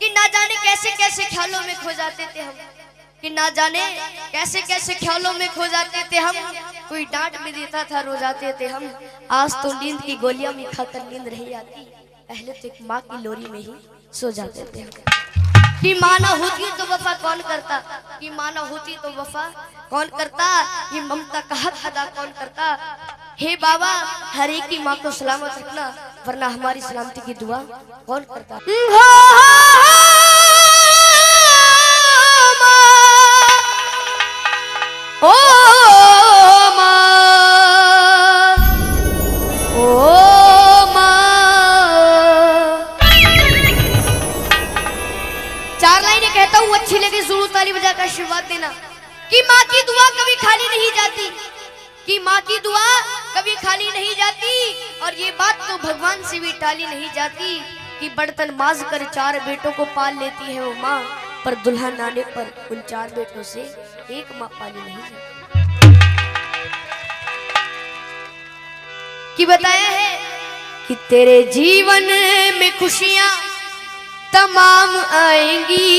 कि ना जाने कैसे कैसे ख्यालों में खो जाते थे हम, कि ना जाने कैसे कैसे ख्यालों में खो जाते थे हम। कोई डांट भी देता था रो जाते थे हम। आज तो नींद की गोलियां भी खाकर नींद नहीं आती, पहले तो एक माँ की लोरी में ही सो जाते थे हम। कि माँ ना होती तो वफा कौन करता, कि माँ ना होती तो वफा कौन करता, ये ममता का हक अदा कौन करता। हे बाबा हर एक की माँ को सलामत रखना, वरना हमारी सलामती की दुआ कौन करता। ओ माँ, ओ माँ। चार लाइनें कहता हूँ, अच्छी लगे जरूर ताली बजाकर आशीर्वाद देना। कि माँ की दुआ कभी खाली नहीं जाती, कि माँ की दुआ कभी खाली नहीं जाती। और ये बात तो भगवान से भी टाली नहीं जाती कि बर्तन माज कर 4 बेटों को पाल लेती है वो माँ, पर दुल्हन आने पर उन 4 बेटों से एक माँ पाली नहीं जाती। कि बताया है कि तेरे जीवन में खुशियां तमाम आएंगी,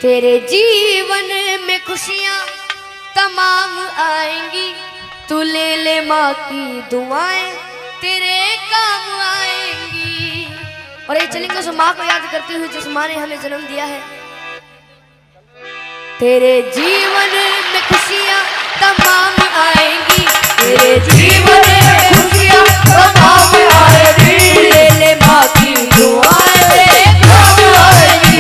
तेरे जीवन में खुशियां तमाम आएंगी। तू ले ले माँ की दुआएं तेरे काम आएंगी। और ये चलेंगे उस माँ को याद करते हुए जिस माँ ने हमें जन्म दिया है। तेरे जीवन में खुशियां तमाम आएंगी, तेरे जीवन में खुशियां तमाम आएंगी। ले ले माँ की दुआएं तेरे काम आएंगी,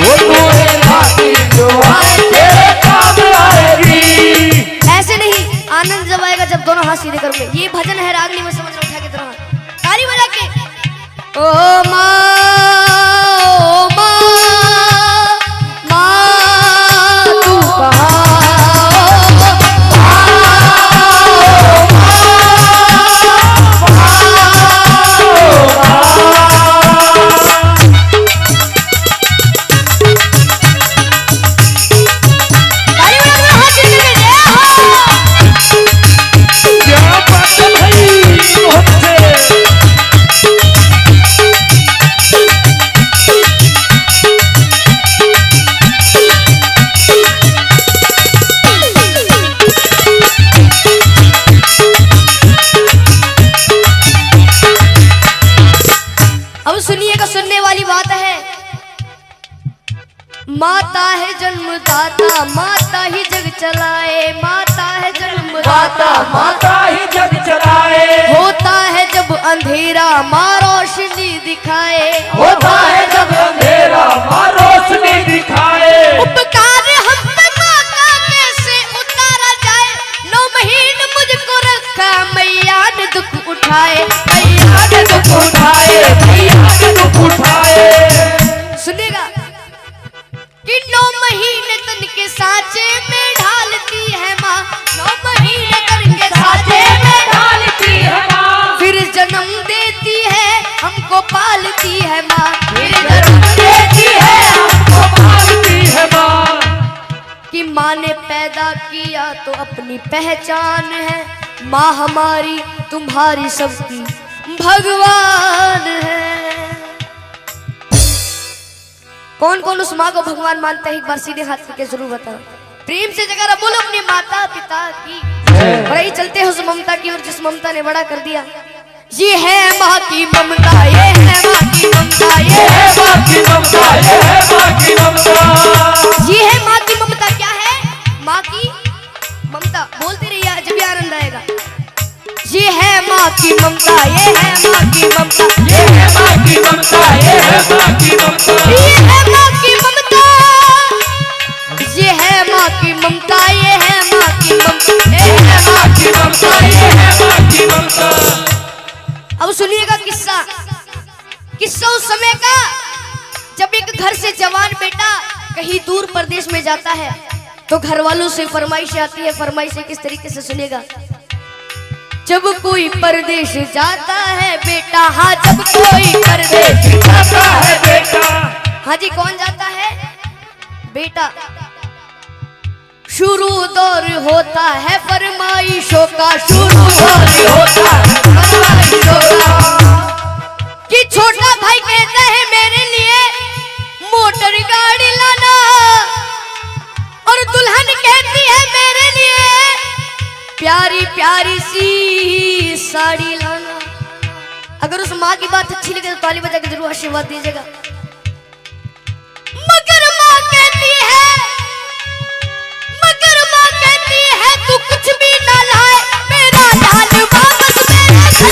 ले माँ की दुआएं तेरे काम आएंगी। ऐसे नहीं, आनंद जब आएगा जब दोनों हाथ सीधे करोगे। ये भजन है रागनी में, समझ लो, उठा के दोनों हाथ ताली बजा के। ओ माँ, ओ माँ, माँ तू कहाँ। माता है जन्मदाता, माता ही जग चलाए, माता है जन्मदाता, माता ही जग चलाए। होता है जब अंधेरा माँ रोशनी दिखाए, होता है जब अंधेरा माँ रोशनी दिखाए। उपकार हम पे माँ का कैसे उतारा जाए, 9 महीने मुझको रखा मैया ने दुख उठाए, मैया ने दुख उठाए, मैया ने दुख उठाए। सुनिएगा कि 9 महीने तन के सांचे में ढालती है माँ, 9 महीने तन के सांचे में ढालती है माँ। फिर जन्म देती है हमको पालती है माँ, फिर जन्म देती है हमको पालती है माँ। कि माँ ने पैदा किया तो अपनी पहचान है, माँ हमारी तुम्हारी सबकी भगवान है। कौन कौन उस माँ को भगवान मानता है, एक बार सीधे हाथ करके जरूर बताओ। प्रेम से जगह बोलो अपने माता पिता की। और यही चलते हैं उस ममता की, और जिस ममता ने बड़ा कर दिया। ये है माँ की ममता, ये है माँ की ममता, ये है माँ की ममता, ये है माँ की ममता। ये है माँ की ममता। क्या है माँ की ममता? बोलते रहिए जब भी आनंद आएगा। ये है माँ की ममता, ये है माँ की ममता, ये है माँ की ममता, ये है माँ की ममता, ये है माँ की ममता, ये है माँ की ममता, ये है माँ की ममता, ये है माँ की ममता, ये है माँ की ममता। अब सुनिएगा किस्सा। किस्सा उस समय का जब एक घर से जवान बेटा कहीं दूर प्रदेश में जाता है तो घर वालों से फरमाइश आती है। फरमाइश किस तरीके से सुनिएगा। जब कोई परदेश जाता है बेटा, हाँ जब कोई परदेश जाता है बेटा, हाँ जी कौन जाता है बेटा। शुरू दौर होता है फरमाइशों का, शुरू दौर होता है फरमाइशों का। कि छोटा भाई कहता है माँ की बात अच्छी लगे तो ताली बजा के जरूर आशीर्वाद दीजिएगा। मगर माँ कहती है तू कुछ भी ना लाए, मेरा लाल वापस मेरे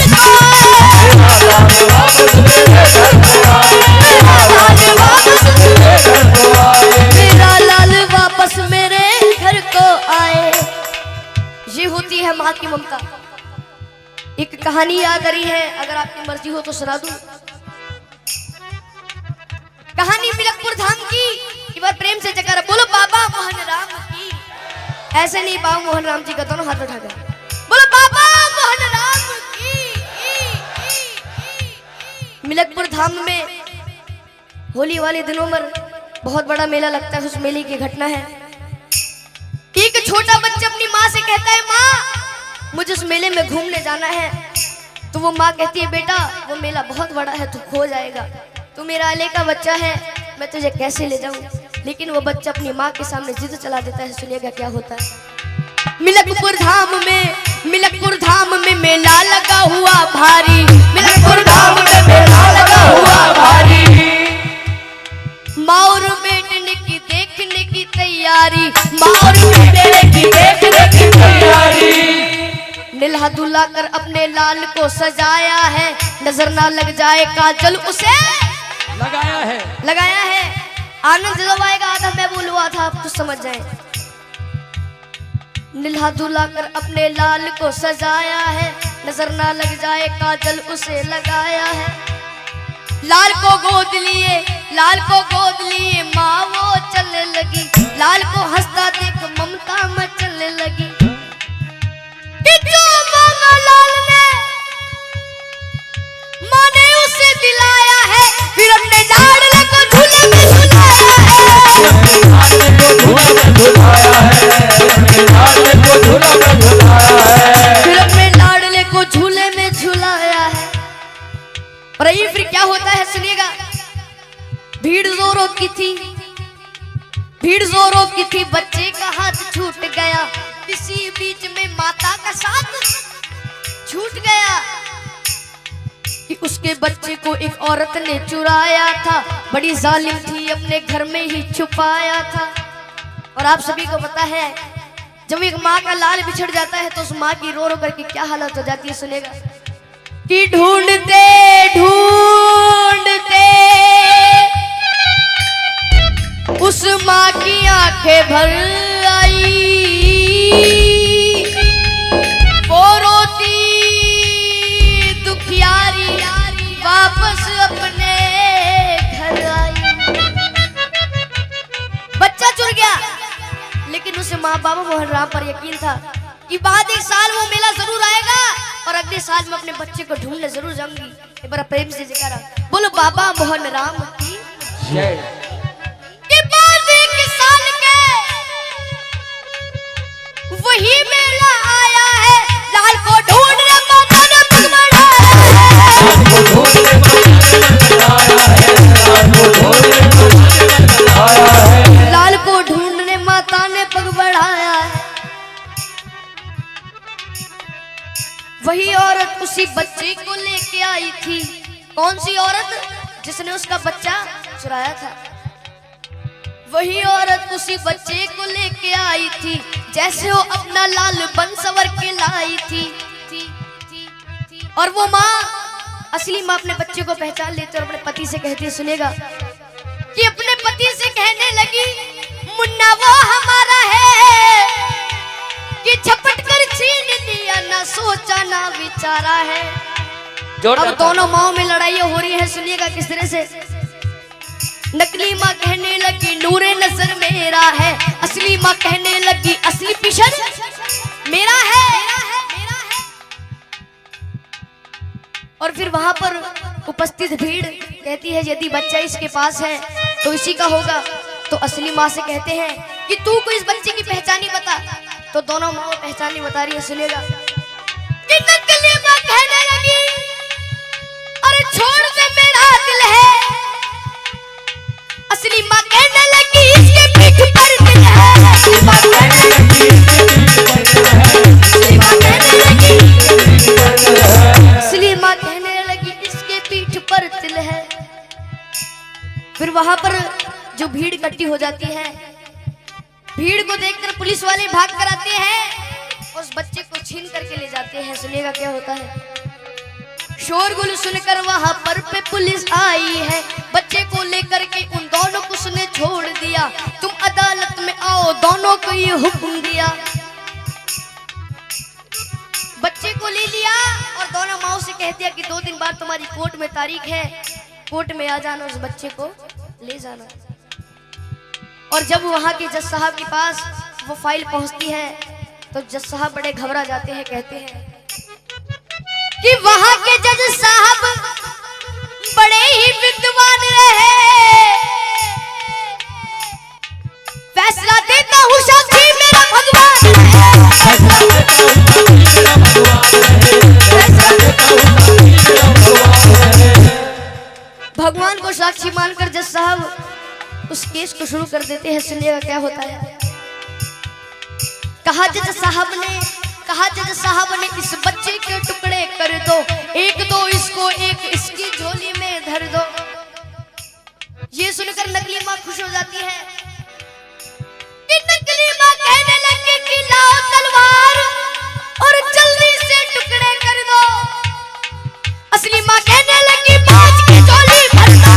घर को आए, मेरा लाल वापस मेरे घर को आए। ये होती है माँ की ममता। एक कहानी याद आ रही है, अगर आपकी मर्जी हो तो सुना दूं। कहानी मिलकपुर धाम की। एक बार प्रेम से जयकारा बोलो बाबा मोहन राम की। ऐसे नहीं, बाबा मोहन राम जी का दोनों हाथ उठा कर बोलो बाबा मोहन राम की। मिलकपुर धाम में होली वाले दिनों में बहुत बड़ा मेला लगता है। उस मेले की घटना है, एक छोटा बच्चा अपनी माँ से कहता है माँ मुझे उस मेले में घूमने जाना है। तो वो माँ कहती है बेटा वो मेला बहुत बड़ा है, तू खो जाएगा, तू मेरा अले का बच्चा है, मैं तुझे कैसे ले जाऊं। लेकिन वो बच्चा अपनी माँ के सामने जिद चला देता है। सुनिएगा क्या होता है। मिलकपुर धाम में मेला लगा हुआ भारी, मिलकपुर धाम में मेला लगा हुआ भारी। माँ और बेटने की देखने की तैयारी, माँ और बेटने की देखने की तैयारी। निल्हा दुल्हा कर अपने लाल को सजाया है, नजर ना लग जाए काजल उसे लगाया है। आनंद जब आएगा आधा मैं बोलुआ था, आप तो समझ जाए। निल्हा दुल्हा कर अपने लाल को सजाया है, नजर ना लग जाए काजल उसे लगाया है। लाल को गोद लिए माँ वो चलने लगी, लाल को हंसता देख ममता मचलने लगी। कि जो मांगा लाल ने माँ ने उसे दिलाया है, फिर अपने लाडले को झूले में झुलाया है। और ये फिर क्या होता है सुनिएगा। भीड़ जोरों की थी, बच्चे का हाथ छूट गया, इसी बीच में माता का साथ छूट गया। कि उसके बच्चे को एक औरत ने चुराया था, बड़ी जालिम थी, अपने घर में ही छुपाया था। और आप सभी को पता है जब एक माँ का लाल बिछड़ जाता है तो उस माँ की रो रो करके क्या हालत हो जाती है। सुनेगा कि ढूंढते उस माँ की आंखें भर आई, वो रोती दुखियारी वापस अपने घर आई। बच्चा चुर गया, लेकिन उसे माँ बाबा मोहन राम पर यकीन था कि बाद एक साल वो मेला जरूर आएगा और अगले साल मैं अपने बच्चे को ढूंढने जरूर जाऊंगी। एक बार प्रेम से जयकारा बोलो बाबा मोहन राम की जय। कि बाद एक साल के वही मेला आया है, लाल को ढूंढने माता ने पग बढ़ाया है, लाल को ढूंढने माता ने पग बढ़ाया है। वही औरत उसी बच्चे को लेके आई थी। कौन सी औरत? जिसने उसका बच्चा चुराया था। वही औरत उसी बच्चे को लेके आई थी, जैसे वो अपना लाल बन सवर के लाई थी। और वो माँ, असली माँ अपने बच्चे को पहचान लेती और अपने पति से कहती है, सुनेगा कि अपने पति से कहने लगी मुन्ना वो हमारा है कि झपट कर छीन लिया, ना सोचा ना विचारा है। अब दोनों माओ में लड़ाइयाँ हो रही है। सुनिएगा किस तरह से। नकली माँ कहने लगी नूरे नजर मेरा है, असली माँ कहने लगी असली पिशन मेरा है। और फिर वहां पर उपस्थित भीड़ कहती है यदि बच्चा इसके पास है तो इसी का होगा। तो असली माँ से कहते हैं कि तू को इस बच्चे की पहचान ही बता। तो दोनों माँ पहचान नहीं बता रही है। सुनेगा कि नकली माँ कहने लगी अरे छोड़ दे मेरा दिल है, असली माँ कहने लगी इसके पीठ पर दिल है। असली माँ कहने लगी इसके फिर वहां पर जो भीड़ इकट्ठी हो जाती है, भीड़ को देखकर पुलिस वाले भाग कर आते हैं, उस बच्चे को छीन करके ले जाते हैं। सुनिएगा क्या होता है। शोरगुल सुनकर वहां पर पे पुलिस आई है, बच्चे को लेकर के उन दोनों को उसने छोड़ दिया। तुम अदालत में आओ, दोनों को ये हुक्म दिया। बच्चे को ले लिया और दोनों माओ से कह दिया कि 2 दिन बाद तुम्हारी कोर्ट में तारीख है, कोर्ट में आ जाना, उस बच्चे को ले जाना। और जब वहां के जज साहब के पास वो फाइल पहुंचती है तो जज साहब बड़े घबरा जाते हैं, कहते हैं कि वहां के जज साहब बड़े ही विद्वान रहे, फैसला देता हूँ साक्षी मेरा भगवान भगवान को साक्षी मानकर जज साहब उस केस को शुरू कर देते हैं। सुनिएगा क्या होता है। कहा जज साहब ने इस बच्चे के टुकड़े कर दो, एक दो इसको, एक इसकी झोली में धर दो। ये सुनकर नकली माँ खुश हो जाती है कि नकली माँ कहने लगी कि लाओ तलवार और जल्दी से टुकड़े कर दो। असली माँ कहने लगी बाज की झोली भर दो।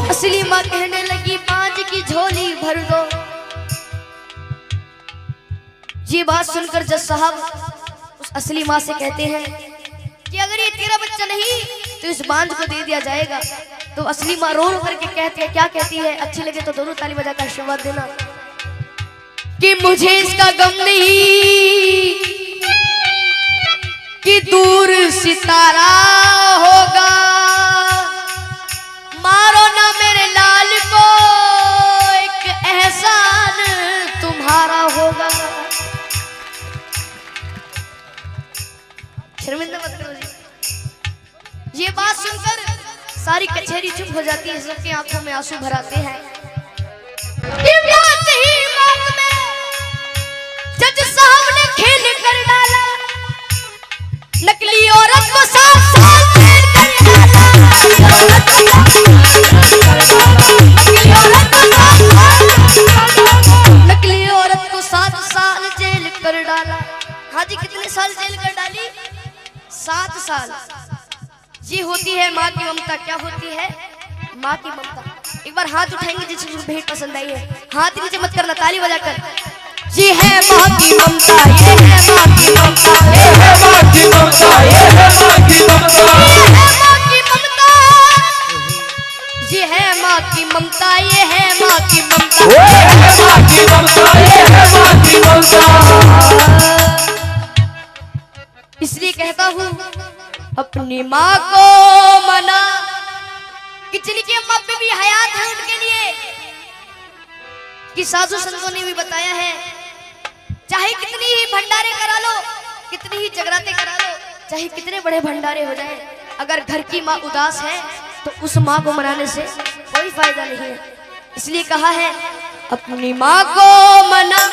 असली माँ कहने लगी बाज की झोली भर दो। ये बात सुनकर जज साहब उस असली माँ से कहते हैं कि अगर ये तेरा बच्चा नहीं तो इस बांझ को दे दिया जाएगा। तो असली माँ रो रो करके कहती है, क्या कहती है, अच्छी लगे तो दोनों ताली बजाकर आशीर्वाद देना कि मुझे इसका गम नहीं कि दूर सितारा होगा, मारो ना मेरे लाल को, एक एहसान तुम्हारा होगा। शर्मिंदा मत करो जी। ये बात सुनकर सारी कचहरी चुप हो जाती है, सबकी आंखों में आंसू भर आते हैं। जज साहब ने खेल कर डाला, नकली औरत को 7 साल जेल कर डाला। नकली औरत को 7 साल जेल कर डाला। हाँ जी, कितने साल जेल कर डाली? 7 साल। ये होती है माँ की ममता। क्या होती है? माँ की ममता। एक बार हाथ उठाएंगे जिसको भेंट पसंद आई है, हाथ नीचे मत करना, ताली बजाकर। ये है माँ की ममता, ये है माँ की ममता, ये है माँ की ममता, ये है माँ की ममता, ये है माँ की ममता, ये है माँ की ममता, ये है माँ की ममता, ये है माँ की ममता। इसलिए कहता हूँ अपनी माँ को मना कि जिनकी अम्मा पे भी हयात है उनके लिए, कि साधु संतों ने भी बताया है, चाहे कितनी ही भंडारे करा लो, कितनी ही जगराते करा लो, चाहे कितने बड़े भंडारे हो जाए, अगर घर की माँ उदास है तो उस माँ को मनाने से कोई फायदा नहीं है। इसलिए कहा है अपनी माँ को मना,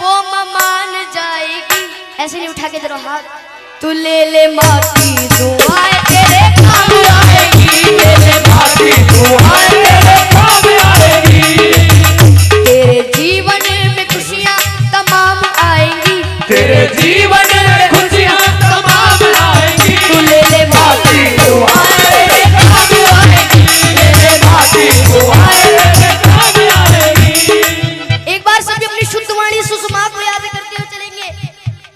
वो माँ मान जाएगी। ऐसे नहीं उठा के जरा हाथ, तू ले ले माँ की दुआएं तेरे काम आएगी, ले ले माँ की दुआएं तेरे काम आएगी। तेरे जीवन में खुशियाँ तमाम आएंगी, तेरे जीवन में खुशियाँ तमाम आएंगी। तू ले ले माँ की दुआएं तेरे काम आएगी, ले ले माँ की दुआएं तेरे काम आएगी। एक बार सभी अपनी शुद्ध वाणी सुषमा को याद करते हुए चलेंगे।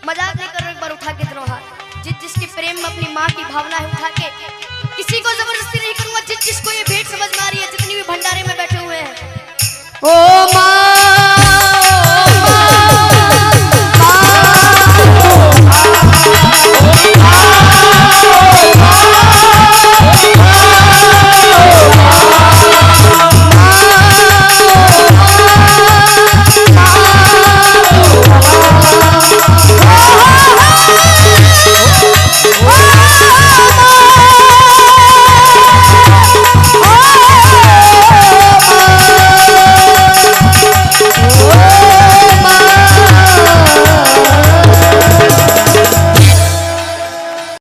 मजाक नहीं कर रहे, एक बार उठा के दोनों हाथ। जिसके प्रेम में अपनी माँ की भावना है उठा के, किसी को जबरदस्ती नहीं करूंगा। जिसको ये भेंट समझ में आ रही है, जितनी भी भंडारे में बैठे हुए हैं, ओ माँ